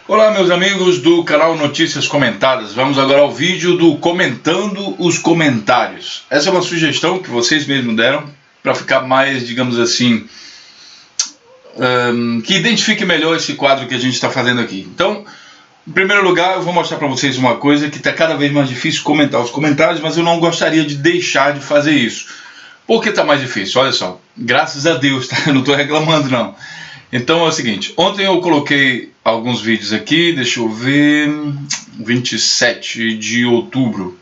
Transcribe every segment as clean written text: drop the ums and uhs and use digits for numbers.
Olá, meus amigos do canal Notícias Comentadas. Vamos agora ao vídeo do Comentando os Comentários. Essa é uma sugestão que vocês mesmos deram para ficar mais, digamos assim, que identifique melhor esse quadro que a gente está fazendo aqui. Então, em primeiro lugar, eu vou mostrar para vocês uma coisa que está cada vez mais difícil comentar os comentários, mas eu não gostaria de deixar de fazer isso. Por que está mais difícil? Olha só, graças a Deus, tá? Eu não estou reclamando não. Então é o seguinte, ontem eu coloquei alguns vídeos aqui, deixa eu ver, 27 de outubro.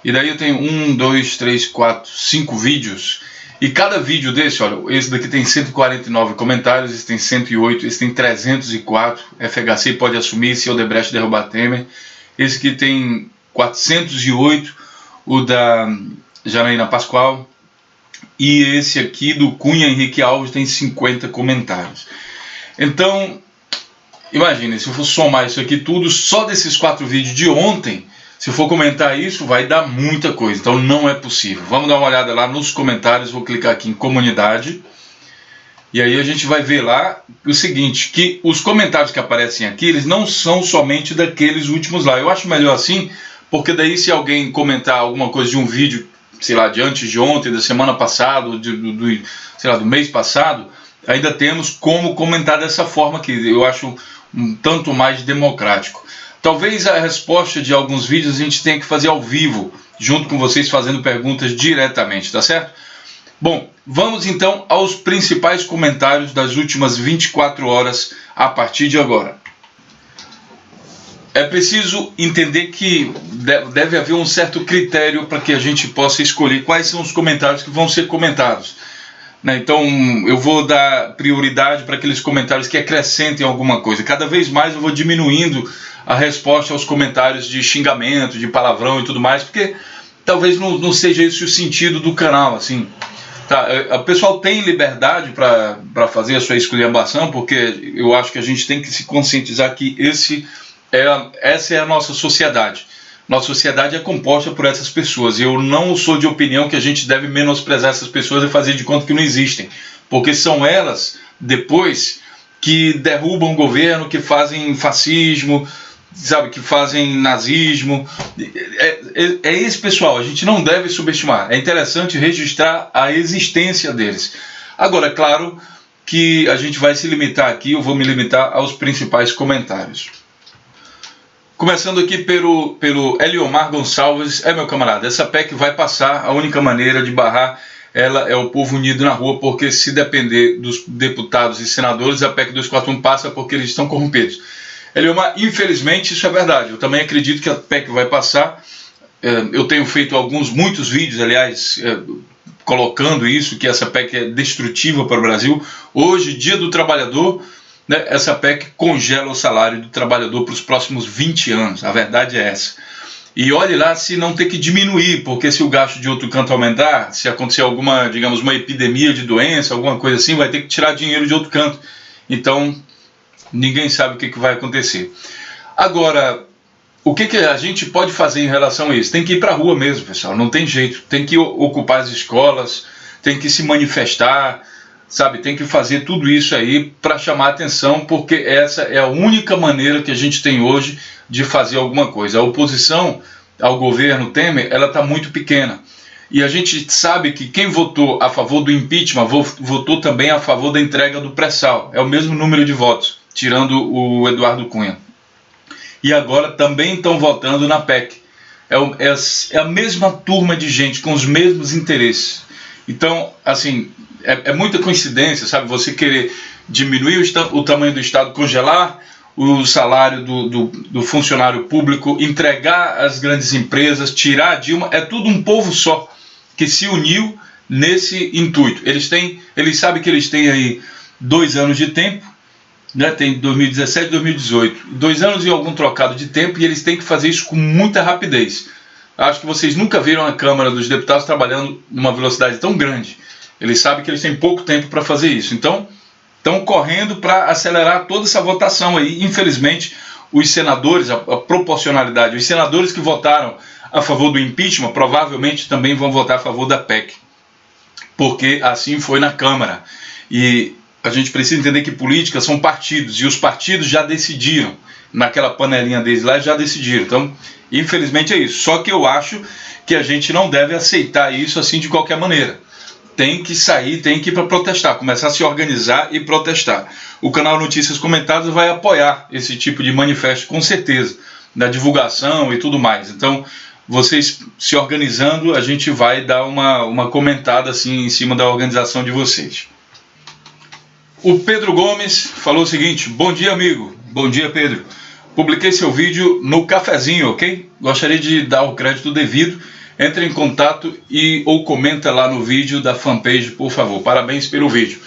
E daí eu tenho 1, 2, 3, 4, 5 vídeos. E cada vídeo desse, olha, esse daqui tem 149 comentários, esse tem 108, esse tem 304. FHC pode assumir se Odebrecht derrubar Temer. Esse aqui tem 408, o da Janaína Pascoal. E esse aqui do Cunha Henrique Alves tem 50 comentários. Então, imagine, se eu for somar isso aqui tudo, só desses 4 vídeos de ontem, se eu for comentar isso, vai dar muita coisa. Então não é possível. Vamos dar uma olhada lá nos comentários, vou clicar aqui em comunidade. E aí a gente vai ver lá o seguinte, que os comentários que aparecem aqui, eles não são somente daqueles últimos lá. Eu acho melhor assim, porque daí se alguém comentar alguma coisa de um vídeo, sei lá, de antes de ontem, da semana passada, sei lá, do mês passado, ainda temos como comentar dessa forma que eu acho um tanto mais democrático. Talvez a resposta de alguns vídeos a gente tenha que fazer ao vivo, junto com vocês fazendo perguntas diretamente, tá certo? Bom, vamos então aos principais comentários das últimas 24 horas a partir de agora. É preciso entender que deve haver um certo critério para que a gente possa escolher quais são os comentários que vão ser comentados. Então eu vou dar prioridade para aqueles comentários que acrescentem alguma coisa. Cada vez mais eu vou diminuindo a resposta aos comentários de xingamento, de palavrão e tudo mais, porque talvez não seja esse o sentido do canal, assim. Tá, o pessoal tem liberdade para fazer a sua esculhambação, porque eu acho que a gente tem que se conscientizar que essa é a nossa sociedade. Nossa sociedade é composta por essas pessoas. Eu não sou de opinião que a gente deve menosprezar essas pessoas e fazer de conta que não existem. Porque são elas, depois, que derrubam o governo, que fazem fascismo, sabe, que fazem nazismo. É esse pessoal, a gente não deve subestimar. É interessante registrar a existência deles. Agora, é claro que a gente vai se limitar aqui, eu vou me limitar aos principais comentários. Começando aqui pelo Eliomar Gonçalves. Meu camarada, essa PEC vai passar, a única maneira de barrar ela é o povo unido na rua, porque se depender dos deputados e senadores, a PEC 241 passa porque eles estão corrompidos. Eliomar, infelizmente isso é verdade, eu também acredito que a PEC vai passar. Eu tenho feito muitos vídeos, aliás, colocando isso, que essa PEC é destrutiva para o Brasil. Hoje, Dia do Trabalhador, essa PEC congela o salário do trabalhador para os próximos 20 anos, a verdade é essa. E olhe lá se não ter que diminuir, porque se o gasto de outro canto aumentar, se acontecer alguma, digamos, uma epidemia de doença, alguma coisa assim, vai ter que tirar dinheiro de outro canto. Então, ninguém sabe o que vai acontecer. Agora, o que a gente pode fazer em relação a isso? Tem que ir para a rua mesmo, pessoal, não tem jeito. Tem que ocupar as escolas, tem que se manifestar, sabe, tem que fazer tudo isso aí para chamar a atenção, porque essa é a única maneira que a gente tem hoje de fazer alguma coisa. A oposição ao governo Temer, ela está muito pequena. E a gente sabe que quem votou a favor do impeachment votou também a favor da entrega do pré-sal. É o mesmo número de votos, tirando o Eduardo Cunha. E agora também estão votando na PEC. É a mesma turma de gente, com os mesmos interesses. Então, assim, é muita coincidência, sabe? Você querer diminuir o tamanho do Estado, congelar o salário do funcionário público, entregar as grandes empresas, tirar a Dilma, é tudo um povo só que se uniu nesse intuito. Eles sabem que eles têm aí 2 anos de tempo, né? Tem 2017 e 2018, 2 anos e algum trocado de tempo, e eles têm que fazer isso com muita rapidez. Acho que vocês nunca viram a Câmara dos Deputados trabalhando numa velocidade tão grande. Eles sabem que eles têm pouco tempo para fazer isso. Então, estão correndo para acelerar toda essa votação aí. Infelizmente, os senadores, a proporcionalidade, os senadores que votaram a favor do impeachment provavelmente também vão votar a favor da PEC. Porque assim foi na Câmara. E a gente precisa entender que política são partidos, e os partidos já decidiram. naquela panelinha deles lá, já decidiram. Então, infelizmente é isso. Só que eu acho que a gente não deve aceitar isso assim de qualquer maneira. Tem que sair, tem que ir para protestar, começar a se organizar e protestar. O canal Notícias Comentadas vai apoiar esse tipo de manifesto, com certeza, da divulgação e tudo mais. Então, vocês se organizando, a gente vai dar uma comentada assim em cima da organização de vocês. O Pedro Gomes falou o seguinte: bom dia, amigo. Bom dia, Pedro. Publiquei seu vídeo no cafezinho, ok? Gostaria de dar o crédito devido. Entre em contato ou comenta lá no vídeo da fanpage, por favor. Parabéns pelo vídeo.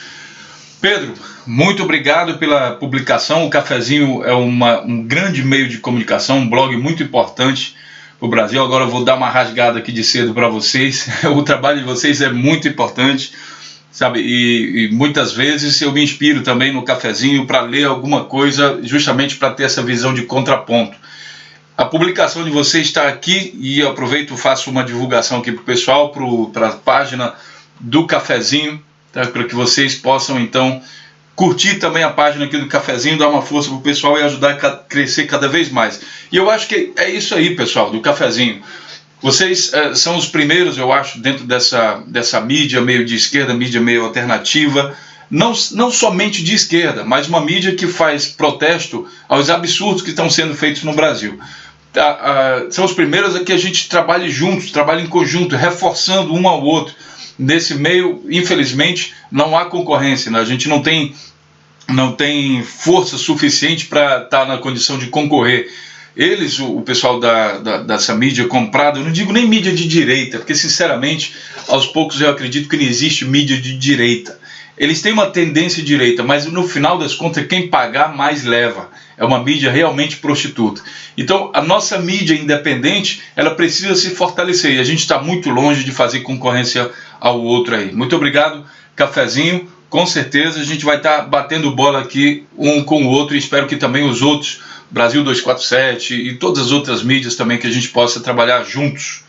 Pedro, muito obrigado pela publicação. O Cafezinho é um grande meio de comunicação, um blog muito importante para o Brasil. Agora eu vou dar uma rasgada aqui de cedo para vocês. O trabalho de vocês é muito importante, sabe? E muitas vezes eu me inspiro também no Cafezinho para ler alguma coisa, justamente para ter essa visão de contraponto. A publicação de vocês está aqui e eu aproveito e faço uma divulgação aqui para o pessoal, para a página do Cafezinho, tá? Para que vocês possam então curtir também a página aqui do Cafezinho, dar uma força para o pessoal e ajudar a crescer cada vez mais. E eu acho que é isso aí, pessoal, do Cafezinho. Vocês são os primeiros, eu acho, dentro dessa mídia meio de esquerda, mídia meio alternativa, não somente de esquerda, mas uma mídia que faz protesto aos absurdos que estão sendo feitos no Brasil. São os primeiros a que a gente trabalhe juntos, trabalhe em conjunto, reforçando um ao outro. Nesse meio, infelizmente, não há concorrência, né? A gente não tem força suficiente para estar na condição de concorrer. Eles, o pessoal dessa mídia comprada, eu não digo nem mídia de direita, porque sinceramente, aos poucos eu acredito que não existe mídia de direita. Eles têm uma tendência direita, mas no final das contas, quem pagar mais leva. É uma mídia realmente prostituta. Então, a nossa mídia independente, ela precisa se fortalecer. E a gente está muito longe de fazer concorrência ao outro aí. Muito obrigado, Cafezinho. Com certeza a gente vai estar batendo bola aqui um com o outro. E espero que também os outros, Brasil 247 e todas as outras mídias também, que a gente possa trabalhar juntos.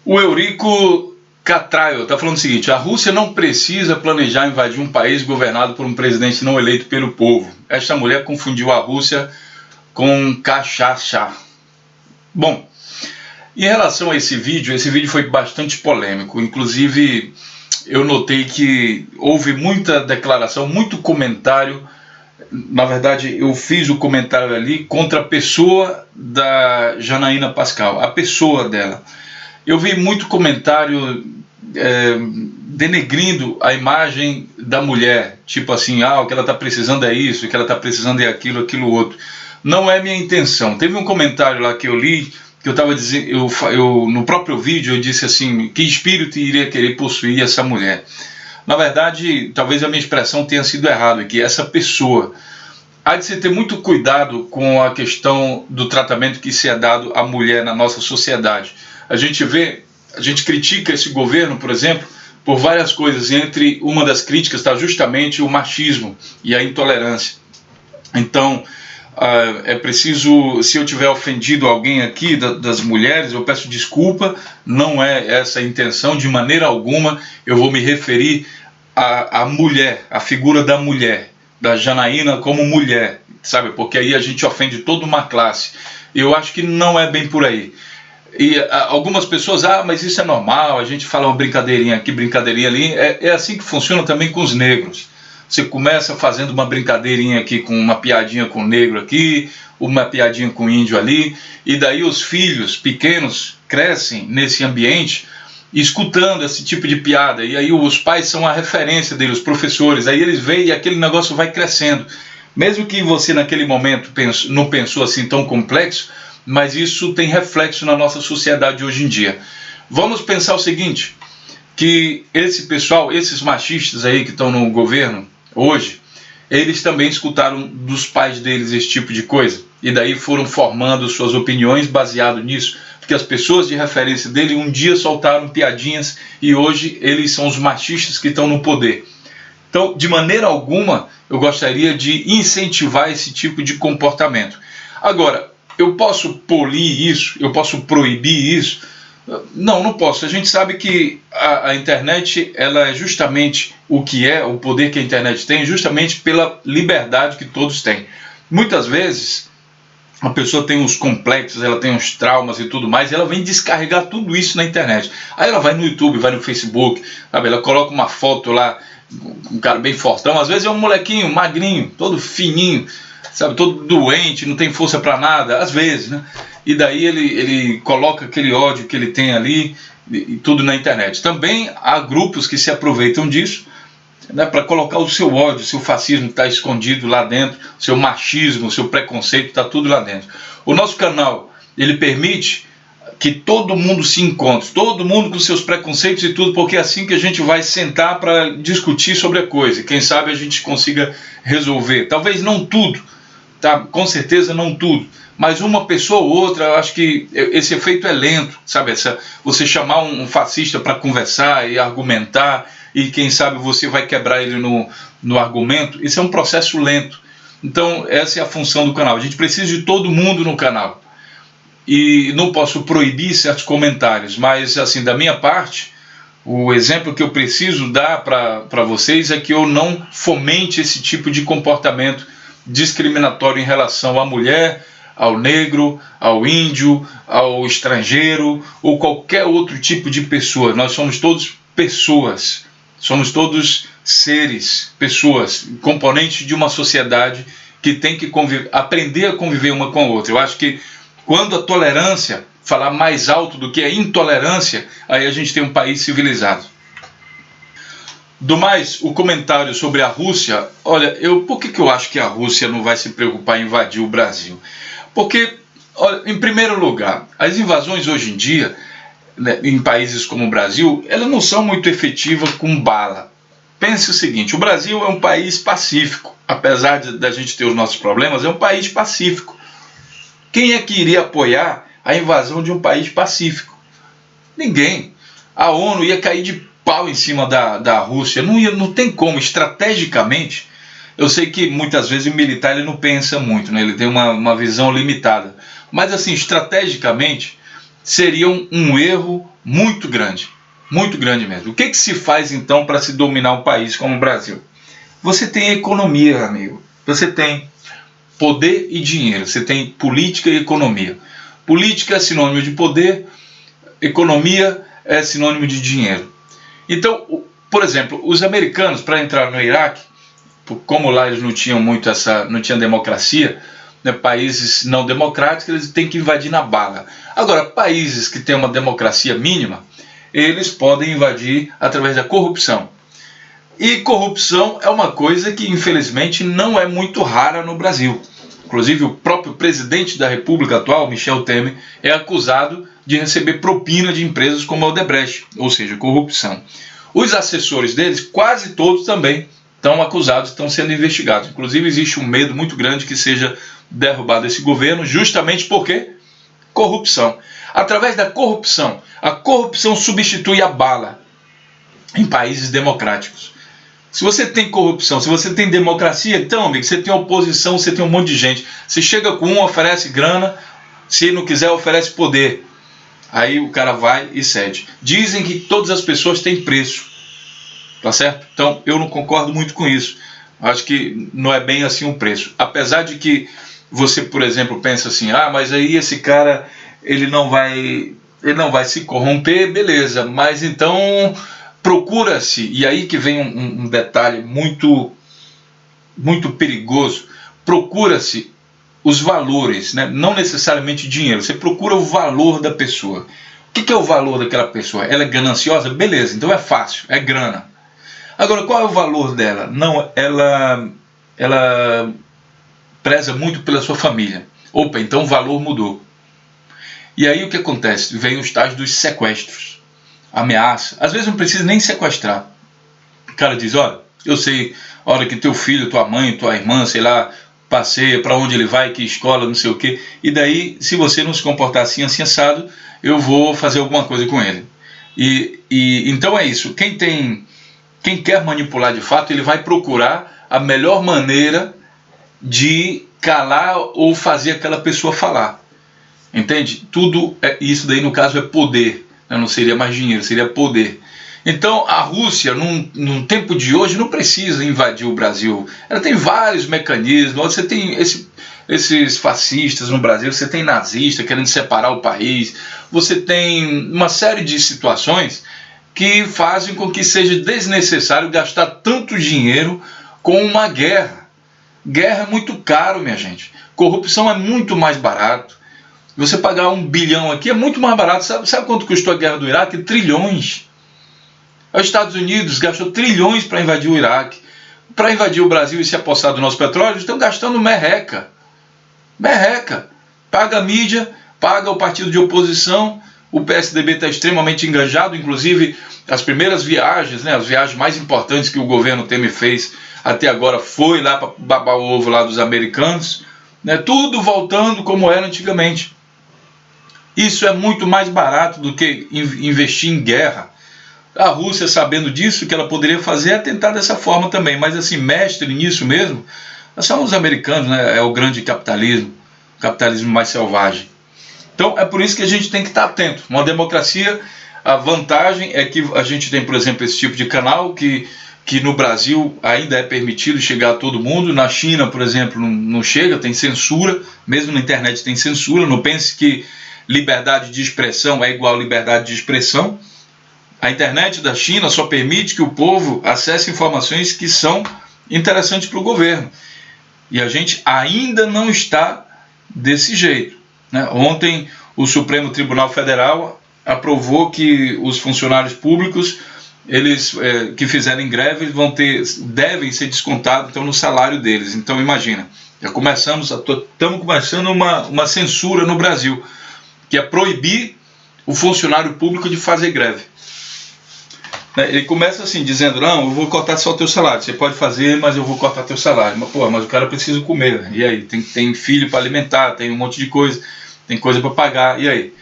O Eurico Catraio está falando o seguinte: a Rússia não precisa planejar invadir um país governado por um presidente não eleito pelo povo. Esta mulher confundiu a Rússia com cachaça. Bom, em relação a esse vídeo foi bastante polêmico. Inclusive, eu notei que houve muita declaração, muito comentário. Na verdade, eu fiz o comentário ali contra a pessoa da Janaína Pascoal, a pessoa dela. Eu vi muito comentário denegrindo a imagem da mulher, tipo assim, o que ela está precisando é isso, o que ela está precisando é aquilo outro. Não é minha intenção. Teve um comentário lá que eu li, que eu estava dizendo, no próprio vídeo eu disse assim, que espírito iria querer possuir essa mulher. Na verdade, talvez a minha expressão tenha sido errada, que essa pessoa. Há de se ter muito cuidado com a questão do tratamento que se é dado à mulher na nossa sociedade. A gente critica esse governo, por exemplo, por várias coisas. Entre uma das críticas está justamente o machismo e a intolerância. Então, é preciso, se eu tiver ofendido alguém aqui das mulheres, eu peço desculpa, não é essa a intenção, de maneira alguma eu vou me referir à mulher, à figura da mulher, da Janaína como mulher, sabe? Porque aí a gente ofende toda uma classe. Eu acho que não é bem por aí. E algumas pessoas, mas isso é normal, a gente fala uma brincadeirinha aqui, brincadeirinha ali. É assim que funciona também com os negros. Você começa fazendo uma brincadeirinha aqui, com uma piadinha com o negro aqui, uma piadinha com o índio ali, e daí os filhos pequenos crescem nesse ambiente escutando esse tipo de piada, e aí os pais são a referência deles, os professores, aí eles veem e aquele negócio vai crescendo. Mesmo que você naquele momento não pensou assim tão complexo, mas isso tem reflexo na nossa sociedade hoje em dia. Vamos pensar o seguinte, que esse pessoal, esses machistas aí que estão no governo hoje, eles também escutaram dos pais deles esse tipo de coisa, e daí foram formando suas opiniões baseado nisso, porque as pessoas de referência dele um dia soltaram piadinhas e hoje eles são os machistas que estão no poder. Então, de maneira alguma, eu gostaria de incentivar esse tipo de comportamento. Agora, eu posso polir isso? Eu posso proibir isso? Não posso. A gente sabe que a internet, ela é justamente o que é, o poder que a internet tem, justamente pela liberdade que todos têm. Muitas vezes a pessoa tem uns complexos, ela tem uns traumas e tudo mais, e ela vem descarregar tudo isso na internet. Aí ela vai no YouTube, vai no Facebook, sabe? Ela coloca uma foto lá, um cara bem fortão, às vezes é um molequinho magrinho, todo fininho, sabe? Todo doente, não tem força para nada, às vezes, né? E daí ele coloca aquele ódio que ele tem ali, e tudo na internet. Também há grupos que se aproveitam disso, né, para colocar o seu ódio, o seu fascismo que está escondido lá dentro, o seu machismo, o seu preconceito, está tudo lá dentro. O nosso canal, ele permite que todo mundo se encontre, todo mundo com seus preconceitos e tudo, porque é assim que a gente vai sentar para discutir sobre a coisa. Quem sabe a gente consiga resolver. Talvez não tudo, tá? Com certeza não tudo, mas uma pessoa ou outra. Eu acho que esse efeito é lento, sabe? Você chamar um fascista para conversar e argumentar, e quem sabe você vai quebrar ele no argumento, isso é um processo lento. Então essa é a função do canal. A gente precisa de todo mundo no canal. E não posso proibir certos comentários, mas assim, da minha parte, o exemplo que eu preciso dar para vocês é que eu não fomente esse tipo de comportamento discriminatório em relação à mulher, ao negro, ao índio, ao estrangeiro ou qualquer outro tipo de pessoa. Nós somos todos pessoas, somos todos seres, pessoas, componentes de uma sociedade que tem que aprender a conviver uma com a outra. Eu acho que quando a tolerância falar mais alto do que a intolerância, aí a gente tem um país civilizado. Do mais, o comentário sobre a Rússia, olha, por que eu acho que a Rússia não vai se preocupar em invadir o Brasil? Porque, olha, em primeiro lugar, as invasões hoje em dia, né, em países como o Brasil, elas não são muito efetivas com bala. Pense o seguinte, o Brasil é um país pacífico, apesar da gente ter os nossos problemas, é um país pacífico. Quem é que iria apoiar a invasão de um país pacífico? Ninguém. A ONU ia cair de pau em cima da Rússia. Não tem como, estrategicamente. Eu sei que muitas vezes o militar ele não pensa muito, né? Ele tem uma visão limitada. Mas assim, estrategicamente, seria um erro muito grande mesmo. O que se faz então para se dominar um país como o Brasil? Você tem economia, amigo. Você tem poder e dinheiro, você tem política e economia. Política é sinônimo de poder, economia é sinônimo de dinheiro. Então, por exemplo, os americanos, para entrar no Iraque, como lá eles não tinham muito não tinha democracia, né, países não democráticos, eles têm que invadir na bala. Agora, países que têm uma democracia mínima, eles podem invadir através da corrupção. E corrupção é uma coisa que, infelizmente, não é muito rara no Brasil. Inclusive, o próprio presidente da República atual, Michel Temer, é acusado de receber propina de empresas como a Odebrecht, ou seja, corrupção. Os assessores deles, quase todos também, estão acusados, estão sendo investigados. Inclusive, existe um medo muito grande que seja derrubado esse governo, justamente porque corrupção. Através da corrupção, a corrupção substitui a bala em países democráticos. Se você tem corrupção, se você tem democracia, então, amigo, você tem oposição, você tem um monte de gente. Você chega com um, oferece grana, se não quiser, oferece poder. Aí o cara vai e cede. Dizem que todas as pessoas têm preço, tá certo? Então, eu não concordo muito com isso. Acho que não é bem assim um preço. Apesar de que você, por exemplo, pensa assim, mas aí esse cara, ele não vai se corromper, beleza, mas então procura-se, e aí que vem um detalhe muito, muito perigoso, procura-se os valores, né? Não necessariamente dinheiro, você procura o valor da pessoa. O que é o valor daquela pessoa? Ela é gananciosa? Beleza, então é fácil, é grana. Agora, qual é o valor dela? Não, ela preza muito pela sua família. Opa, então o valor mudou. E aí o que acontece? Vem os tais dos sequestros, ameaça. Às vezes não precisa nem sequestrar. O cara diz, olha, eu sei a hora que teu filho, tua mãe, tua irmã, sei lá, passeia, para onde ele vai, que escola, não sei o quê. E daí, se você não se comportar assim assado, eu vou fazer alguma coisa com ele. Então é isso. Quem quer manipular de fato, ele vai procurar a melhor maneira de calar ou fazer aquela pessoa falar. Entende? Tudo isso daí, no caso, é poder. Não seria mais dinheiro, seria poder. Então a Rússia, num tempo de hoje, não precisa invadir o Brasil. Ela tem vários mecanismos. Você tem esses fascistas no Brasil, você tem nazista querendo separar o país, você tem uma série de situações que fazem com que seja desnecessário gastar tanto dinheiro com uma guerra. Guerra é muito caro, minha gente. Corrupção é muito mais barato. Você pagar 1 bilhão aqui é muito mais barato. Sabe quanto custou a guerra do Iraque? Trilhões. Os Estados Unidos gastou trilhões para invadir o Iraque. Para invadir o Brasil e se apossar do nosso petróleo, estão gastando merreca. Merreca. Paga a mídia, paga o partido de oposição. O PSDB está extremamente engajado, inclusive as primeiras viagens, as viagens mais importantes que o governo Temer fez até agora foi lá para babar o ovo lá dos americanos, tudo voltando como era antigamente. Isso é muito mais barato do que investir em guerra. A Rússia, sabendo disso, o que ela poderia fazer é tentar dessa forma também, mas assim, mestre nisso mesmo, são os americanos, é o grande capitalismo, o capitalismo mais selvagem. Então é por isso que a gente tem que estar atento. Uma democracia, a vantagem é que a gente tem, por exemplo, esse tipo de canal que no Brasil ainda é permitido chegar a todo mundo. Na China, por exemplo, não chega, tem censura, mesmo na internet tem censura. Não pense que liberdade de expressão é igual liberdade de expressão. A internet da China só permite que o povo acesse informações que são interessantes para o governo. E a gente ainda não está desse jeito. Ontem o Supremo Tribunal Federal aprovou que os funcionários públicos, eles que fizerem greve, devem ser descontados então, no salário deles. Então imagina, estamos começando uma censura no Brasil, que é proibir o funcionário público de fazer greve. Ele começa assim, dizendo, não, eu vou cortar só o teu salário, você pode fazer, mas eu vou cortar teu salário. Mas o cara precisa comer, e aí? Tem filho para alimentar, tem um monte de coisa, tem coisa para pagar, e aí?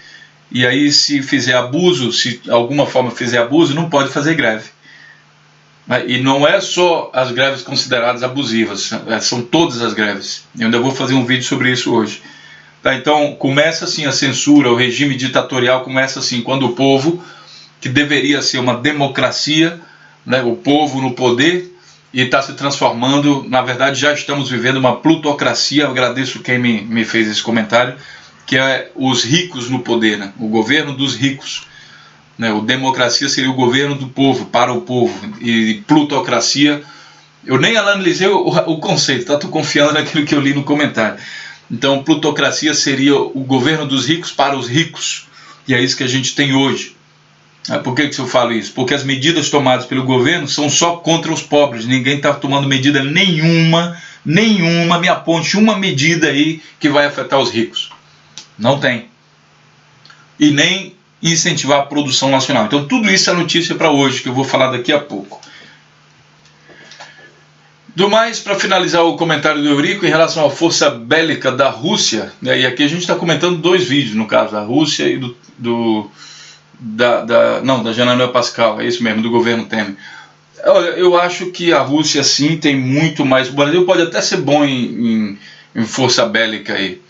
E aí se fizer abuso, se de alguma forma fizer abuso, não pode fazer greve. E não é só as greves consideradas abusivas, são todas as greves. Eu ainda vou fazer um vídeo sobre isso hoje. Então começa assim a censura, o regime ditatorial começa assim, quando o povo, que deveria ser uma democracia, o povo no poder, e está se transformando, na verdade já estamos vivendo uma plutocracia. Eu agradeço quem me fez esse comentário, que é os ricos no poder, o governo dos ricos. O democracia seria o governo do povo, para o povo, e plutocracia, eu nem analisei o conceito, estou confiando naquilo que eu li no comentário. Então plutocracia seria o governo dos ricos para os ricos, e é isso que a gente tem hoje. Por que eu falo isso? Porque as medidas tomadas pelo governo são só contra os pobres. Ninguém está tomando medida nenhuma, me aponte uma medida aí que vai afetar os ricos. Não tem. E nem incentivar a produção nacional. Então tudo isso é notícia para hoje, que eu vou falar daqui a pouco. Do mais, para finalizar o comentário do Eurico em relação à força bélica da Rússia, e aqui a gente está comentando 2 vídeos, no caso, da Rússia e da Janaína Pascal, é isso mesmo, do governo Temer. Olha, eu acho que a Rússia sim tem muito mais. O Brasil pode até ser bom em força bélica aí,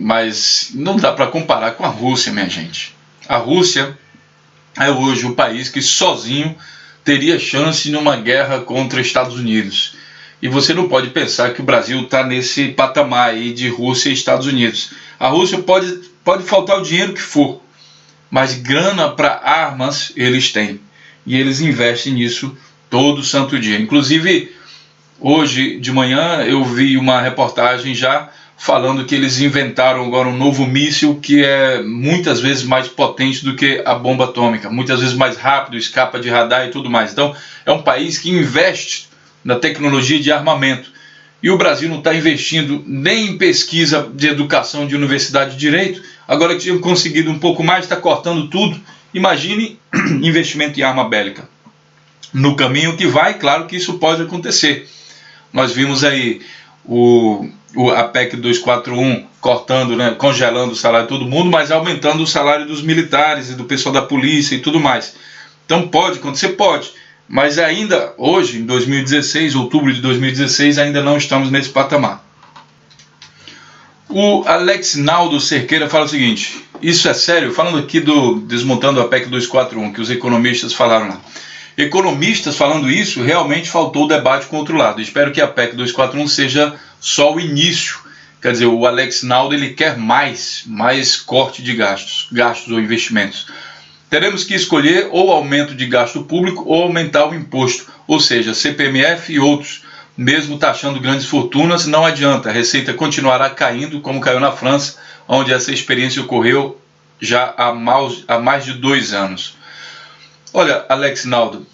mas não dá para comparar com a Rússia, minha gente. A Rússia é hoje o país que sozinho teria chance numa guerra contra os Estados Unidos. E você não pode pensar que o Brasil está nesse patamar aí de Rússia e Estados Unidos. A Rússia pode faltar o dinheiro que for, mas grana para armas eles têm. E eles investem nisso todo santo dia. Inclusive, hoje de manhã eu vi uma reportagem já falando que eles inventaram agora um novo míssil que é muitas vezes mais potente do que a bomba atômica, muitas vezes mais rápido, escapa de radar e tudo mais. Então é um país que investe na tecnologia de armamento. E o Brasil não está investindo nem em pesquisa de educação de universidade de direito. Agora que tinha conseguido um pouco mais, está cortando tudo. Imagine investimento em arma bélica. No caminho que vai, claro que isso pode acontecer. Nós vimos aí a PEC 241 cortando, congelando o salário de todo mundo, mas aumentando o salário dos militares e do pessoal da polícia e tudo mais. Então pode acontecer? Pode. Mas ainda hoje, em 2016, outubro de 2016, ainda não estamos nesse patamar. O Alex Naldo Cerqueira fala o seguinte: isso é sério? Falando aqui desmontando a PEC 241, que os economistas falaram lá. Economistas falando isso, realmente faltou debate com o outro lado. Espero que a PEC 241 seja só o início. Quer dizer, o Alex Naldo ele quer mais corte de gastos ou investimentos. Teremos que escolher ou aumento de gasto público ou aumentar o imposto, ou seja, CPMF e outros. Mesmo taxando grandes fortunas, não adianta, a receita continuará caindo como caiu na França, onde essa experiência ocorreu já há mais de 2 anos. Olha, Alex Naldo,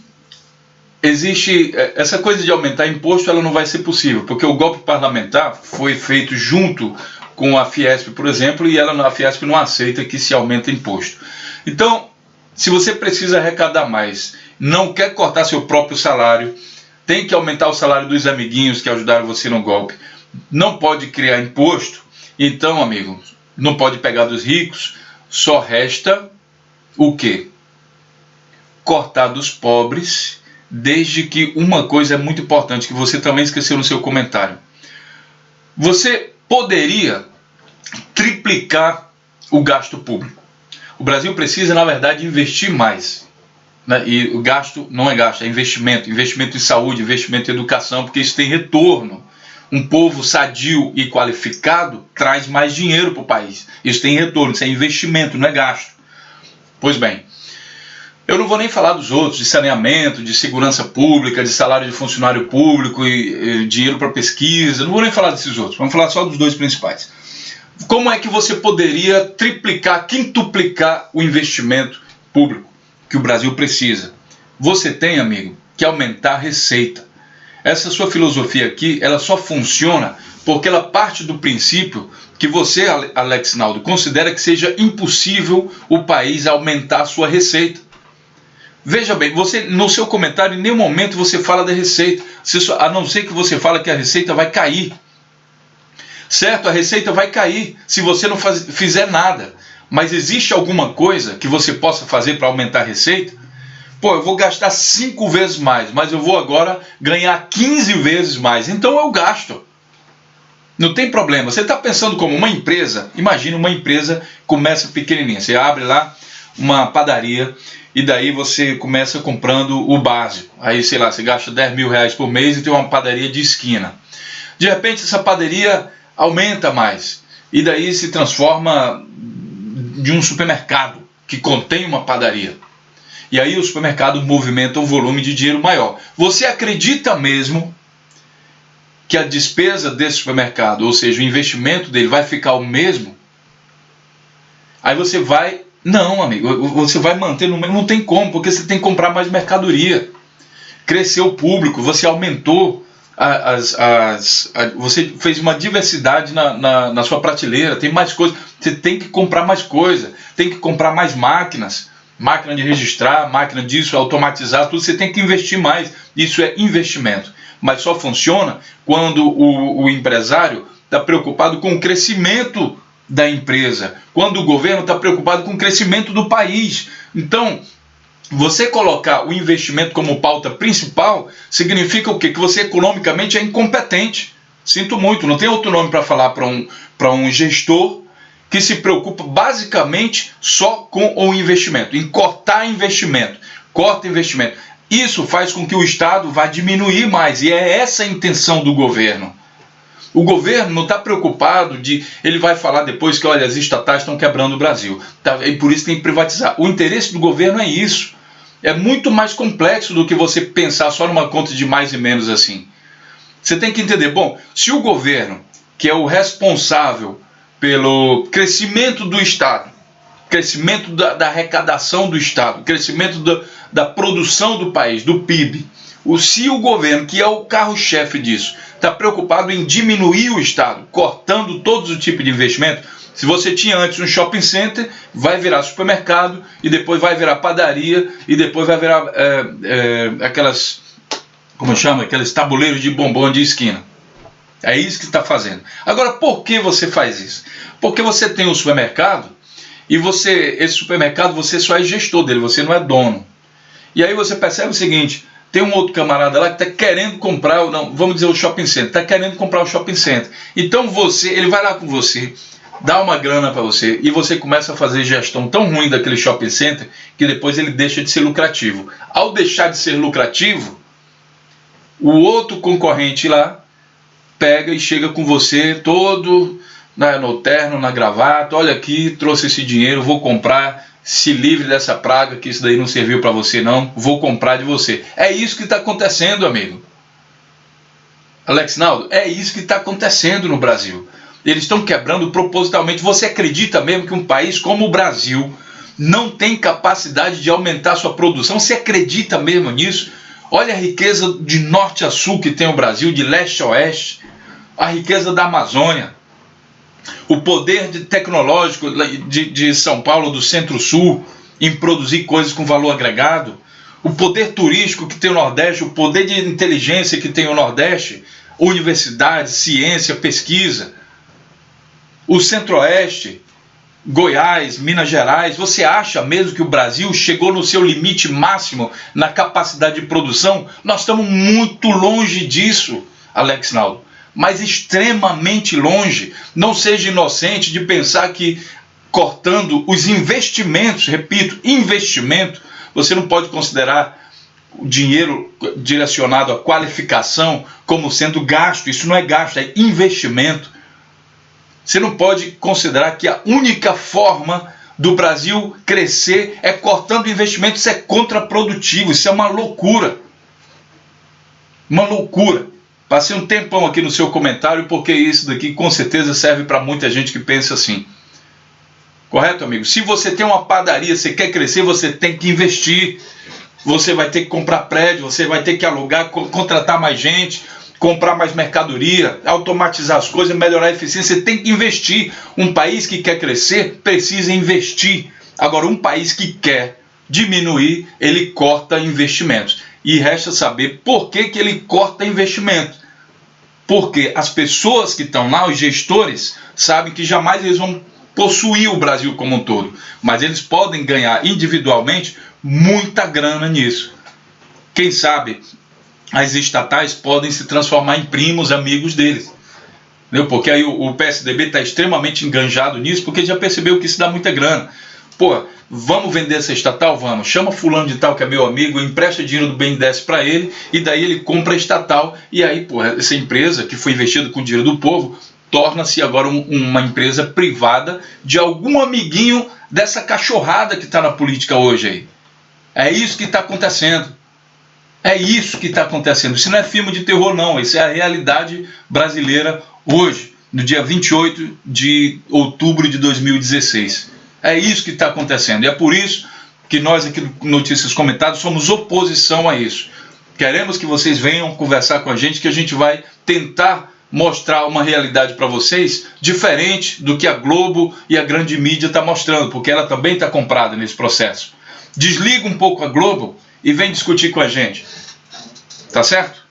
existe essa coisa de aumentar imposto, ela não vai ser possível, porque o golpe parlamentar foi feito junto com a Fiesp, por exemplo, e a Fiesp não aceita que se aumente imposto. Então, se você precisa arrecadar mais, não quer cortar seu próprio salário, tem que aumentar o salário dos amiguinhos que ajudaram você no golpe, não pode criar imposto, então, amigo, não pode pegar dos ricos, só resta o quê? Cortar dos pobres, desde que uma coisa é muito importante, que você também esqueceu no seu comentário. Você poderia triplicar o gasto público. O Brasil precisa, na verdade, investir mais. Né? E o gasto não é gasto, é investimento. Investimento em saúde, investimento em educação, porque isso tem retorno. Um povo sadio e qualificado traz mais dinheiro para o país. Isso tem retorno, isso é investimento, não é gasto. Pois bem, eu não vou nem falar dos outros, de saneamento, de segurança pública, de salário de funcionário público e dinheiro para pesquisa, não vou nem falar desses outros, vamos falar só dos 2 principais. Como é que você poderia triplicar, quintuplicar o investimento público que o Brasil precisa? Você tem, amigo, que aumentar a receita. Essa sua filosofia aqui, ela só funciona porque ela parte do princípio que você, Alex Naldo, considera que seja impossível o país aumentar a sua receita. Veja bem, você no seu comentário em nenhum momento você fala da receita, a não ser que você fala que a receita vai cair. Certo? A receita vai cair se você não fizer nada. Mas existe alguma coisa que você possa fazer para aumentar a receita? Pô, eu vou gastar 5 vezes mais, mas eu vou agora ganhar 15 vezes mais. Então eu gasto. Não tem problema. Você está pensando como uma empresa. Imagina uma empresa começa pequenininha. Você abre lá uma padaria e daí você começa comprando o básico. Aí, sei lá, você gasta 10 mil reais por mês e tem uma padaria de esquina. De repente essa padaria aumenta mais e daí se transforma de um supermercado que contém uma padaria. E aí o supermercado movimenta um volume de dinheiro maior. Você acredita mesmo que a despesa desse supermercado, ou seja, o investimento dele vai ficar o mesmo? Aí você vai... Não, amigo, você vai manter no mesmo, não tem como, porque você tem que comprar mais mercadoria. Cresceu o público, você aumentou, você fez uma diversidade na sua prateleira, tem mais coisas, você tem que comprar mais coisa, tem que comprar mais máquinas, máquina de registrar, máquina disso, automatizar, tudo, você tem que investir mais, isso é investimento. Mas só funciona quando o empresário está preocupado com o crescimento da empresa, quando o governo está preocupado com o crescimento do país. Então, você colocar o investimento como pauta principal significa o quê? Que você economicamente é incompetente. Sinto muito, não tem outro nome para falar para um gestor que se preocupa basicamente só com o investimento, em cortar investimento, corta investimento. Isso faz com que o Estado vá diminuir mais, e é essa a intenção do governo. O governo não está preocupado ele vai falar depois que, olha, as estatais estão quebrando o Brasil, tá? E por isso tem que privatizar. O interesse do governo é isso. É muito mais complexo do que você pensar só numa conta de mais e menos assim. Você tem que entender, bom, se o governo, que é o responsável pelo crescimento do Estado, crescimento da arrecadação do Estado, crescimento da produção do país, do PIB, se o governo, que é o carro-chefe disso, está preocupado em diminuir o Estado, cortando todos os tipos de investimento, se você tinha antes um shopping center, vai virar supermercado, e depois vai virar padaria, e depois vai virar aquelas, como chama, aqueles tabuleiros de bombom de esquina. É isso que está fazendo. Agora, por que você faz isso? Porque você tem um supermercado, e esse supermercado, você só é gestor dele, você não é dono. E aí você percebe o seguinte, tem um outro camarada lá que está querendo comprar, não, vamos dizer o shopping center, está querendo comprar o shopping center. Então ele vai lá com você, dá uma grana para você e você começa a fazer gestão tão ruim daquele shopping center que depois ele deixa de ser lucrativo. Ao deixar de ser lucrativo, o outro concorrente lá pega e chega com você todo no terno, na gravata, olha aqui, trouxe esse dinheiro, vou comprar, se livre dessa praga, que isso daí não serviu para você não, vou comprar de você. É isso que está acontecendo, amigo. Alex Naldo, é isso que está acontecendo no Brasil. Eles estão quebrando propositalmente. Você acredita mesmo que um país como o Brasil não tem capacidade de aumentar sua produção? Você acredita mesmo nisso? Olha a riqueza de norte a sul que tem o Brasil, de leste a oeste, a riqueza da Amazônia, o poder tecnológico de São Paulo, do centro-sul, em produzir coisas com valor agregado, o poder turístico que tem o Nordeste, o poder de inteligência que tem o Nordeste, universidade, ciência, pesquisa, o centro-oeste, Goiás, Minas Gerais. Você acha mesmo que o Brasil chegou no seu limite máximo na capacidade de produção? Nós estamos muito longe disso, Alex Naldo, mas extremamente longe. Não seja inocente de pensar que cortando os investimentos, repito, investimento, você não pode considerar o dinheiro direcionado à qualificação como sendo gasto. Isso não é gasto, é investimento. Você não pode considerar que a única forma do Brasil crescer é cortando investimentos. Isso é contraprodutivo, isso é uma loucura. Uma loucura. Passei um tempão aqui no seu comentário porque isso daqui com certeza serve para muita gente que pensa assim. Correto, amigo? Se você tem uma padaria, você quer crescer, você tem que investir. Você vai ter que comprar prédio, você vai ter que alugar, contratar mais gente, comprar mais mercadoria, automatizar as coisas, melhorar a eficiência. Você tem que investir. Um país que quer crescer precisa investir. Agora, um país que quer diminuir, ele corta investimentos. E resta saber por que ele corta investimento. Porque as pessoas que estão lá, os gestores, sabem que jamais eles vão possuir o Brasil como um todo. Mas eles podem ganhar individualmente muita grana nisso. Quem sabe as estatais podem se transformar em primos, amigos deles. Entendeu? Porque aí o PSDB está extremamente enganjado nisso, porque já percebeu que isso dá muita grana. Pô, vamos vender essa estatal? Vamos. Chama fulano de tal que é meu amigo, empresta dinheiro do BNDES para ele, e daí ele compra a estatal, e aí, pô, essa empresa que foi investida com o dinheiro do povo, torna-se agora uma empresa privada de algum amiguinho dessa cachorrada que está na política hoje aí. É isso que está acontecendo. É isso que está acontecendo. Isso não é filme de terror, não. Isso é a realidade brasileira hoje, no dia 28 de outubro de 2016. É isso que está acontecendo. E é por isso que nós aqui no Notícias Comentadas somos oposição a isso. Queremos que vocês venham conversar com a gente, que a gente vai tentar mostrar uma realidade para vocês diferente do que a Globo e a grande mídia está mostrando, porque ela também está comprada nesse processo. Desliga um pouco a Globo e vem discutir com a gente. Tá certo?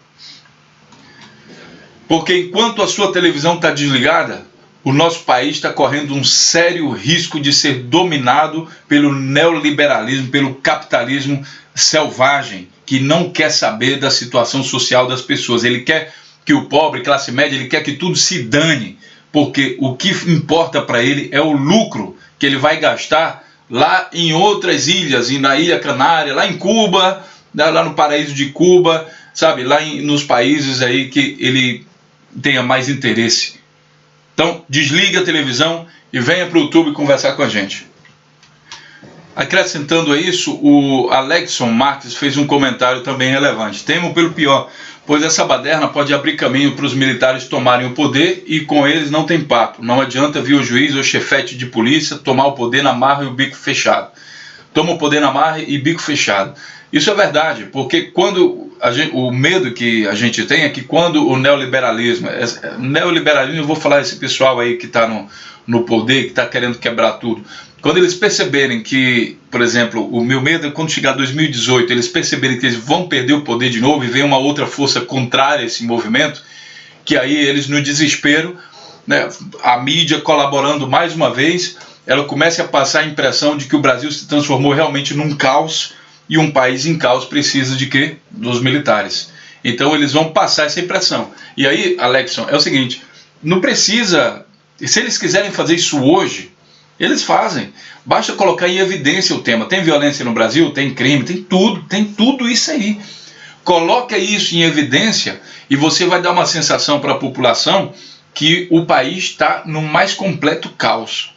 Porque enquanto a sua televisão está desligada, o nosso país está correndo um sério risco de ser dominado pelo neoliberalismo, pelo capitalismo selvagem, que não quer saber da situação social das pessoas. Ele quer que o pobre, classe média, ele quer que tudo se dane, porque o que importa para ele é o lucro que ele vai gastar lá em outras ilhas, na Ilha Canária, lá em Cuba, lá no paraíso de Cuba, sabe, lá nos países aí que ele tenha mais interesse. Então, desliga a televisão e venha para o YouTube conversar com a gente. Acrescentando a isso, o Alexson Marques fez um comentário também relevante. Temo pelo pior, pois essa baderna pode abrir caminho para os militares tomarem o poder e com eles não tem papo. Não adianta vir o juiz ou chefete de polícia tomar o poder na marra e o bico fechado. Toma o poder na marra e bico fechado. Isso é verdade, porque quando o medo que a gente tem é que quando o neoliberalismo, eu vou falar esse pessoal aí que está no poder, que está querendo quebrar tudo, quando eles perceberem que, por exemplo, o meu medo é quando chegar 2018, eles perceberem que eles vão perder o poder de novo e vem uma outra força contrária a esse movimento, que aí eles no desespero, né, a mídia colaborando mais uma vez, ela começa a passar a impressão de que o Brasil se transformou realmente num caos, e um país em caos precisa de quê? Dos militares. Então eles vão passar essa impressão. E aí, Alexson, é o seguinte, não precisa, se eles quiserem fazer isso hoje, eles fazem. Basta colocar em evidência o tema. Tem violência no Brasil? Tem crime? Tem tudo isso aí. Coloca isso em evidência e você vai dar uma sensação para a população que o país está no mais completo caos.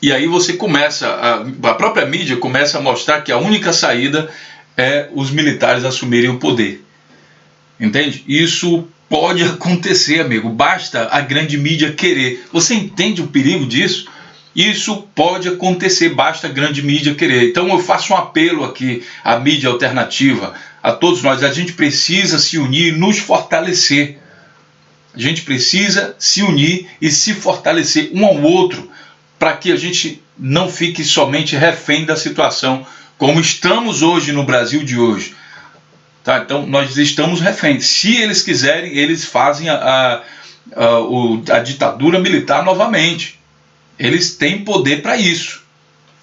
E aí você começa, a própria mídia começa a mostrar que a única saída é os militares assumirem o poder. Entende? Isso pode acontecer, amigo. Basta a grande mídia querer. Você entende o perigo disso? Isso pode acontecer, basta a grande mídia querer. Então eu faço um apelo aqui à mídia alternativa, a todos nós. A gente precisa se unir e nos fortalecer. A gente precisa se unir e se fortalecer um ao outro, para que a gente não fique somente refém da situação, como estamos hoje no Brasil de hoje. Tá? Então nós estamos reféns. Se eles quiserem, eles fazem a ditadura militar novamente. Eles têm poder para isso,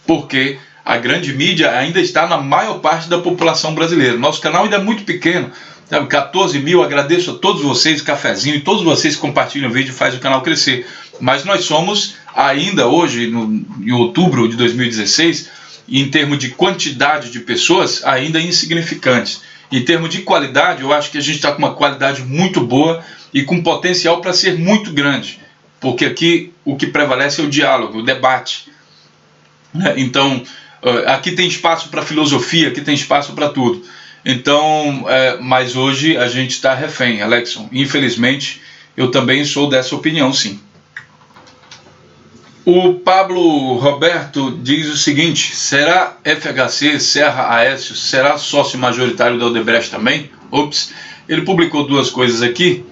porque a grande mídia ainda está na maior parte da população brasileira. Nosso canal ainda é muito pequeno, sabe? 14 mil, agradeço a todos vocês, cafezinho, e todos vocês que compartilham o vídeo e fazem o canal crescer. Mas nós somos ainda hoje, em outubro de 2016, em termos de quantidade de pessoas, ainda insignificantes. Em termos de qualidade, eu acho que a gente está com uma qualidade muito boa e com potencial para ser muito grande. Porque aqui o que prevalece é o diálogo, o debate. Então, aqui tem espaço para filosofia, aqui tem espaço para tudo. Então, mas hoje a gente está refém, Alexson. Infelizmente, eu também sou dessa opinião, sim. O Pablo Roberto diz o seguinte: será FHC, Serra Aécio, será sócio majoritário da Odebrecht também? Ops, ele publicou duas coisas aqui,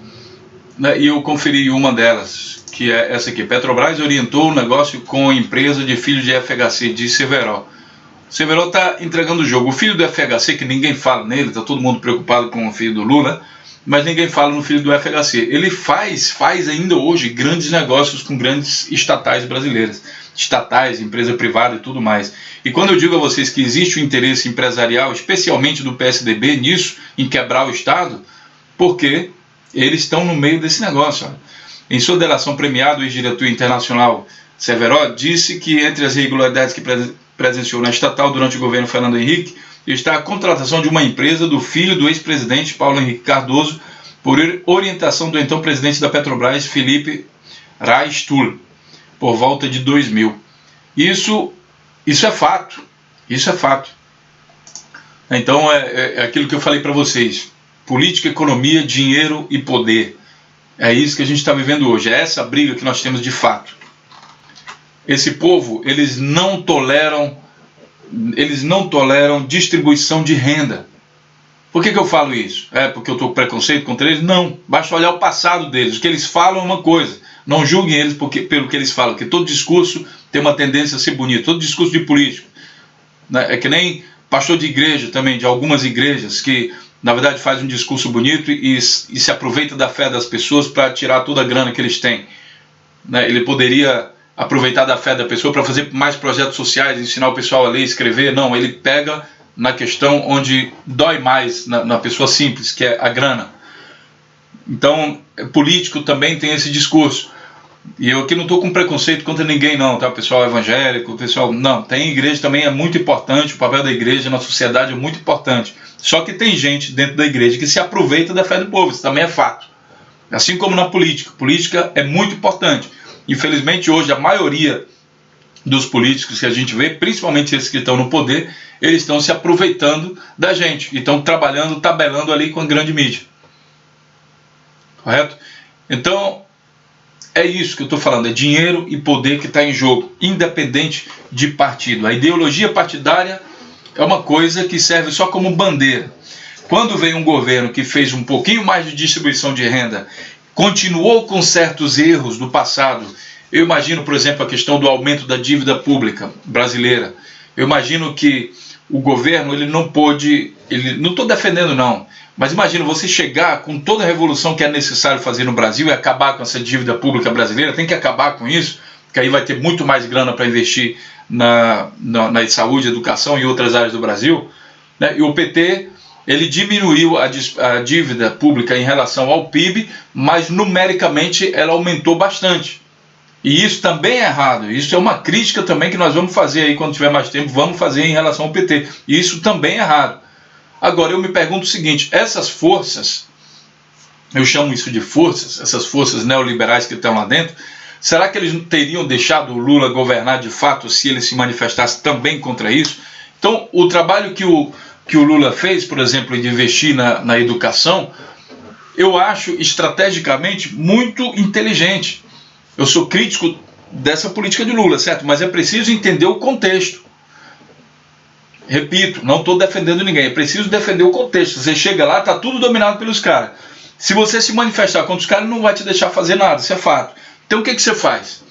né, e eu conferi uma delas, que é essa aqui. Petrobras orientou o negócio com a empresa de filho de FHC, de Severo. Severo está entregando o jogo. O filho do FHC, que ninguém fala nele, está todo mundo preocupado com o filho do Lula, mas ninguém fala no filho do FHC. Ele faz ainda hoje grandes negócios com grandes estatais brasileiras. Estatais, empresa privada e tudo mais. E quando eu digo a vocês que existe um interesse empresarial, especialmente do PSDB, nisso, em quebrar o Estado, porque eles estão no meio desse negócio. Ó. Em sua delação premiada, o ex-diretor internacional Severo disse que entre as irregularidades que presenciou na estatal durante o governo Fernando Henrique está a contratação de uma empresa do filho do ex-presidente Paulo Henrique Cardoso por orientação do então presidente da Petrobras, Felipe Raistul, por volta de 2000. Isso é fato. Isso é fato. Então é aquilo que eu falei para vocês. Política, economia, dinheiro e poder. É isso que a gente está vivendo hoje. É essa briga que nós temos de fato. Esse povo, eles não toleram distribuição de renda. Por que eu falo isso? É porque eu estou com preconceito contra eles? Não. Basta olhar o passado deles. O que eles falam é uma coisa. Não julguem eles pelo que eles falam. Porque todo discurso tem uma tendência a ser bonito. Todo discurso de político. É que nem pastor de igreja também, de algumas igrejas, que na verdade faz um discurso bonito e se aproveita da fé das pessoas para tirar toda a grana que eles têm. Ele poderia aproveitar da fé da pessoa para fazer mais projetos sociais, ensinar o pessoal a ler e escrever. Não, ele pega na questão onde dói mais na pessoa simples, que é a grana. Então, político também tem esse discurso. E eu aqui não estou com preconceito contra ninguém não, tá? O pessoal evangélico, o pessoal... Não, tem igreja também, é muito importante, o papel da igreja na sociedade é muito importante. Só que tem gente dentro da igreja que se aproveita da fé do povo, isso também é fato. Assim como na política. Política é muito importante. Infelizmente hoje a maioria dos políticos que a gente vê, principalmente esses que estão no poder, eles estão se aproveitando da gente e estão trabalhando, tabelando ali com a grande mídia. Correto? Então, é isso que eu estou falando, é dinheiro e poder que está em jogo, independente de partido. A ideologia partidária é uma coisa que serve só como bandeira. Quando vem um governo que fez um pouquinho mais de distribuição de renda, continuou com certos erros do passado, eu imagino, por exemplo, a questão do aumento da dívida pública brasileira. Eu imagino que o governo, ele não pôde, não estou defendendo não, mas imagina você chegar com toda a revolução que é necessário fazer no Brasil e acabar com essa dívida pública brasileira, tem que acabar com isso, porque aí vai ter muito mais grana para investir na saúde, educação e outras áreas do Brasil, né? E o PT, ele diminuiu a dívida pública em relação ao PIB, mas numericamente ela aumentou bastante. E isso também é errado. Isso é uma crítica também que nós vamos fazer aí quando tiver mais tempo, vamos fazer em relação ao PT. E isso também é errado. Agora eu me pergunto o seguinte, essas forças, eu chamo isso de forças, essas forças neoliberais que estão lá dentro, será que eles teriam deixado o Lula governar de fato se ele se manifestasse também contra isso? Então, o trabalho que o Lula fez, por exemplo, de investir na educação, eu acho estrategicamente muito inteligente. Eu sou crítico dessa política de Lula, certo? Mas é preciso entender o contexto. Repito, não estou defendendo ninguém, é preciso defender o contexto. Você chega lá, está tudo dominado pelos caras. Se você se manifestar contra os caras, não vai te deixar fazer nada, isso é fato. Então o que você faz?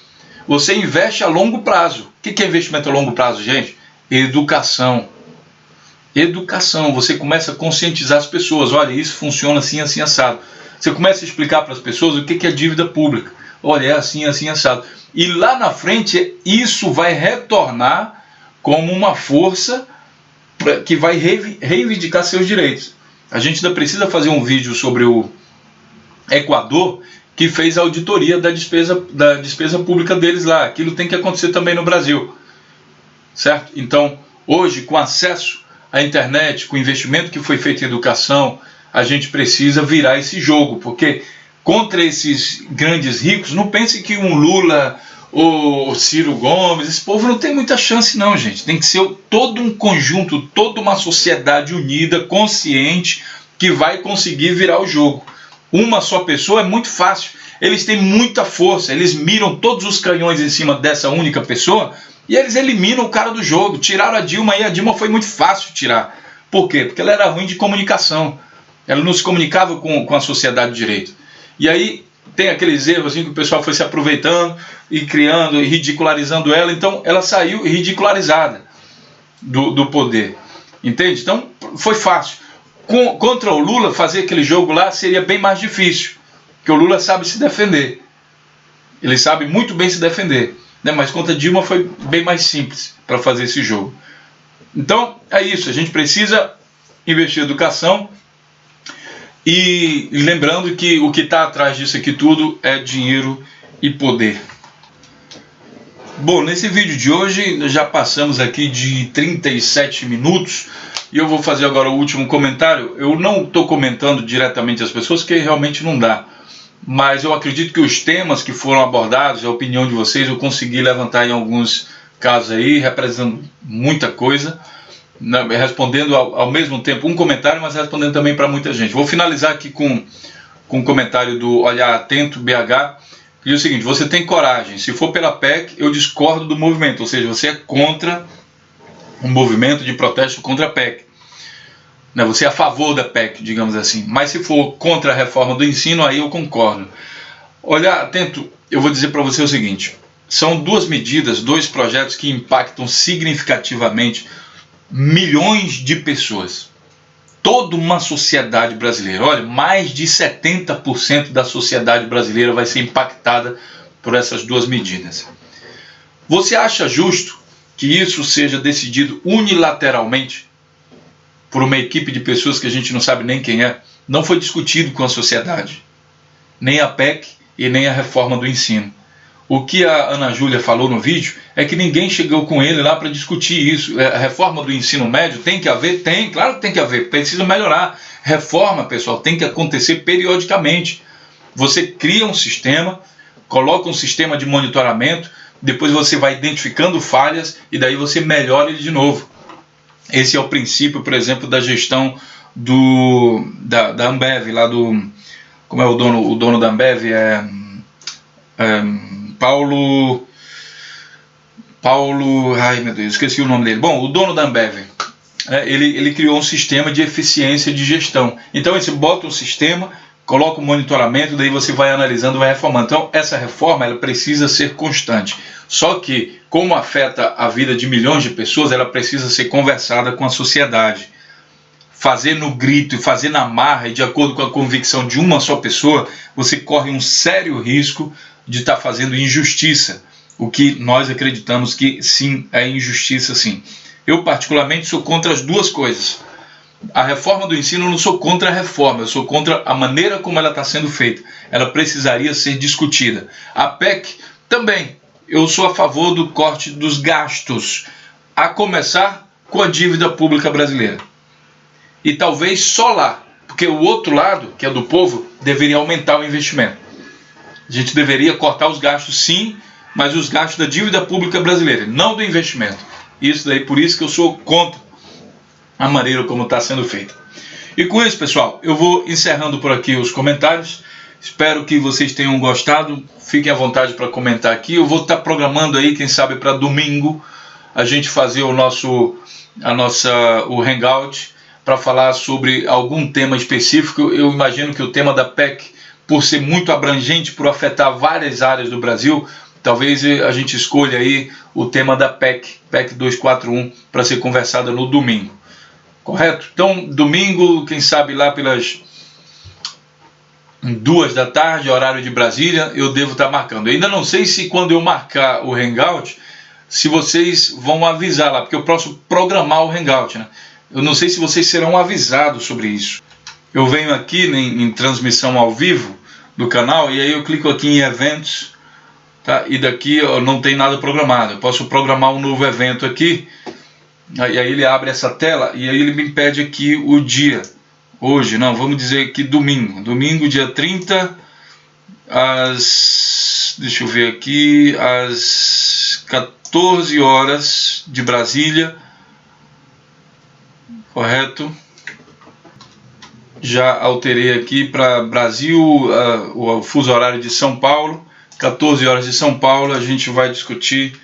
Você investe a longo prazo. O que é investimento a longo prazo, gente? Educação. Educação. Você começa a conscientizar as pessoas. Olha, isso funciona assim, assim, assado. Você começa a explicar para as pessoas o que é dívida pública. Olha, é assim, assim, assado. E lá na frente, isso vai retornar como uma força que vai reivindicar seus direitos. A gente ainda precisa fazer um vídeo sobre o Equador, que fez a auditoria da despesa pública deles lá. Aquilo tem que acontecer também no Brasil, certo? Então, hoje, com acesso à internet, com o investimento que foi feito em educação, a gente precisa virar esse jogo, porque contra esses grandes ricos, não pense que um Lula ou Ciro Gomes, esse povo não tem muita chance não, gente. Tem que ser todo um conjunto, toda uma sociedade unida, consciente, que vai conseguir virar o jogo. Uma só pessoa é muito fácil. Eles têm muita força, eles miram todos os canhões em cima dessa única pessoa e eles eliminam o cara do jogo. Tiraram a Dilma e a Dilma foi muito fácil tirar. Por quê? Porque ela era ruim de comunicação. Ela não se comunicava com a sociedade de direito. E aí tem aqueles erros assim, que o pessoal foi se aproveitando e criando e ridicularizando ela. Então ela saiu ridicularizada do poder. Entende? Então foi fácil. Contra o Lula, fazer aquele jogo lá seria bem mais difícil, porque o Lula sabe se defender, ele sabe muito bem se defender, né? Mas contra Dilma foi bem mais simples para fazer esse jogo. Então é isso, a gente precisa investir em educação e lembrando que o que está atrás disso aqui tudo é dinheiro e poder. Bom, nesse vídeo de hoje já passamos aqui de 37 minutos. E eu vou fazer agora o último comentário. Eu não estou comentando diretamente as pessoas, porque realmente não dá. Mas eu acredito que os temas que foram abordados, a opinião de vocês, eu consegui levantar em alguns casos aí, representando muita coisa, né, respondendo ao mesmo tempo um comentário, mas respondendo também para muita gente. Vou finalizar aqui com um comentário do Olhar Atento BH, que diz o seguinte: você tem coragem, se for pela PEC, eu discordo do movimento, ou seja, você é contra um movimento de protesto contra a PEC. Você é a favor da PEC, digamos assim. Mas se for contra a reforma do ensino, aí eu concordo. Olha, atento, eu vou dizer para você o seguinte: são duas medidas, dois projetos que impactam significativamente milhões de pessoas. Toda uma sociedade brasileira. Olha, mais de 70% da sociedade brasileira vai ser impactada por essas duas medidas. Você acha justo que isso seja decidido unilateralmente por uma equipe de pessoas que a gente não sabe nem quem é? Não foi discutido com a sociedade, nem a PEC e nem a reforma do ensino. O que a Ana Júlia falou no vídeo é que ninguém chegou com ele lá para discutir isso. A reforma do ensino médio tem que haver? Tem, claro que tem que haver, precisa melhorar. Reforma, pessoal, tem que acontecer periodicamente. Você cria um sistema, coloca um sistema de monitoramento, depois você vai identificando falhas e daí você melhora ele de novo. Esse é o princípio, por exemplo, da gestão da Ambev, lá do... Como é o dono da Ambev? Paulo... Ai meu Deus, esqueci o nome dele. Bom, o dono da Ambev, ele criou um sistema de eficiência de gestão. Então você bota um sistema, coloca o monitoramento, daí você vai analisando, vai reformando. Então essa reforma ela precisa ser constante. Só que, como afeta a vida de milhões de pessoas, ela precisa ser conversada com a sociedade. Fazer no grito e fazer na marra e de acordo com a convicção de uma só pessoa, você corre um sério risco de estar fazendo injustiça o que nós acreditamos que sim, é injustiça sim. Eu particularmente sou contra as duas coisas. A reforma do ensino, eu não sou contra a reforma, eu sou contra a maneira como ela está sendo feita. Ela precisaria ser discutida. A PEC também, eu sou a favor do corte dos gastos, a começar com a dívida pública brasileira. E talvez só lá, porque o outro lado, que é do povo, deveria aumentar o investimento. A gente deveria cortar os gastos sim, mas os gastos da dívida pública brasileira, não do investimento. Isso daí, por isso que eu sou contra a maneira como está sendo feita. E com isso, pessoal, eu vou encerrando por aqui os comentários. Espero que vocês tenham gostado. Fiquem à vontade para comentar aqui. Eu vou estar programando aí, quem sabe para domingo, a gente fazer o Hangout para falar sobre algum tema específico. Eu imagino que o tema da PEC, por ser muito abrangente, por afetar várias áreas do Brasil, talvez a gente escolha aí o tema da PEC 241, para ser conversada no domingo. Correto? Então, domingo, quem sabe lá pelas 2 da tarde, horário de Brasília, eu devo estar marcando. Eu ainda não sei se quando eu marcar o Hangout, se vocês vão avisar lá, porque eu posso programar o Hangout, né? Eu não sei se vocês serão avisados sobre isso. Eu venho aqui em transmissão ao vivo do canal, e aí eu clico aqui em eventos, tá? E daqui eu não tem nada programado. Eu posso programar um novo evento aqui, e aí ele abre essa tela, e aí ele me pede aqui o dia. Hoje, não, vamos dizer que domingo dia 30, deixa eu ver aqui, às 14 horas de Brasília, correto? Já alterei aqui para Brasil, o fuso horário de São Paulo, 14 horas de São Paulo, a gente vai discutir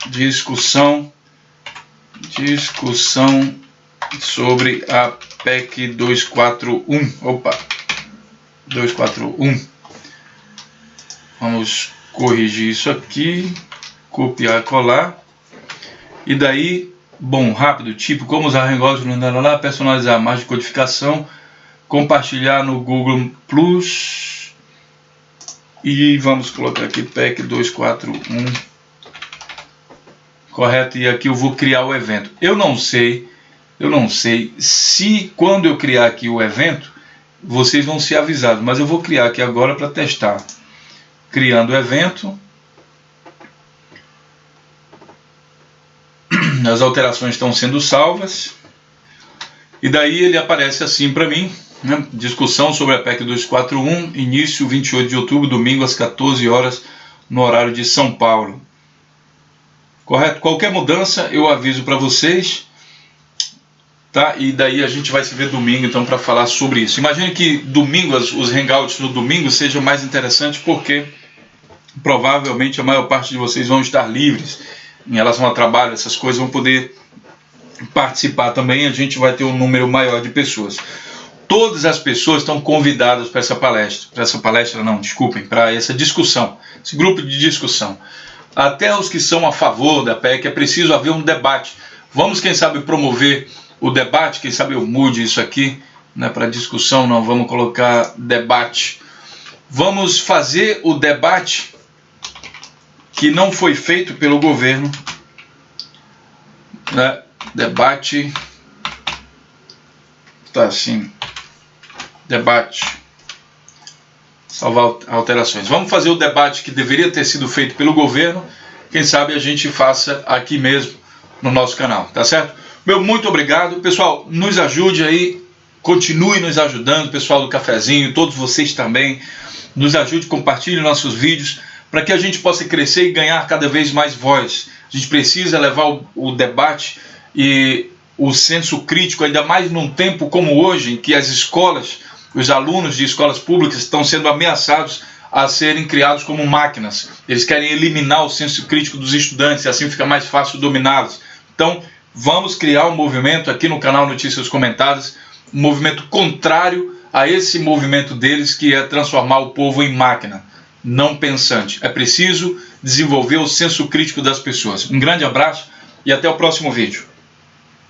discussão sobre a PEC 241. Opa, 241. Vamos corrigir isso aqui, copiar e colar. E daí, bom, rápido, tipo, como usar Hangout, personalizar, mais de codificação, compartilhar no Google Plus. E vamos colocar aqui PEC 241. Correto? E aqui eu vou criar o evento. Eu não sei se quando eu criar aqui o evento, vocês vão ser avisados, mas eu vou criar aqui agora para testar. Criando o evento. As alterações estão sendo salvas. E daí ele aparece assim para mim, né? Discussão sobre a PEC 241, início 28 de outubro, domingo às 14 horas, no horário de São Paulo. Correto? Qualquer mudança eu aviso para vocês, tá? E daí a gente vai se ver domingo então para falar sobre isso. Imagine que domingo, os hangouts no domingo sejam mais interessantes, porque provavelmente a maior parte de vocês vão estar livres em relação ao trabalho, essas coisas, vão poder participar também. A gente vai ter um número maior de pessoas. Todas as pessoas estão convidadas para essa palestra, para essa discussão, esse grupo de discussão. Até os que são a favor da PEC, é preciso haver um debate. Vamos, quem sabe, promover o debate, quem sabe eu mude isso aqui, né, para discussão, não, vamos colocar debate. Vamos fazer o debate que não foi feito pelo governo, né, debate, tá assim, debate, salvar alterações. Vamos fazer o debate que deveria ter sido feito pelo governo, quem sabe a gente faça aqui mesmo no nosso canal, tá certo? Meu muito obrigado, pessoal, nos ajude aí, continue nos ajudando, pessoal do cafezinho, todos vocês também, nos ajude, compartilhe nossos vídeos, para que a gente possa crescer e ganhar cada vez mais voz. A gente precisa levar o debate e o senso crítico, ainda mais num tempo como hoje, em que as escolas, os alunos de escolas públicas estão sendo ameaçados a serem criados como máquinas. Eles querem eliminar o senso crítico dos estudantes, e assim fica mais fácil dominá-los. Então, vamos criar um movimento aqui no canal Notícias Comentadas, um movimento contrário a esse movimento deles, que é transformar o povo em máquina, não pensante. É preciso desenvolver o senso crítico das pessoas. Um grande abraço e até o próximo vídeo.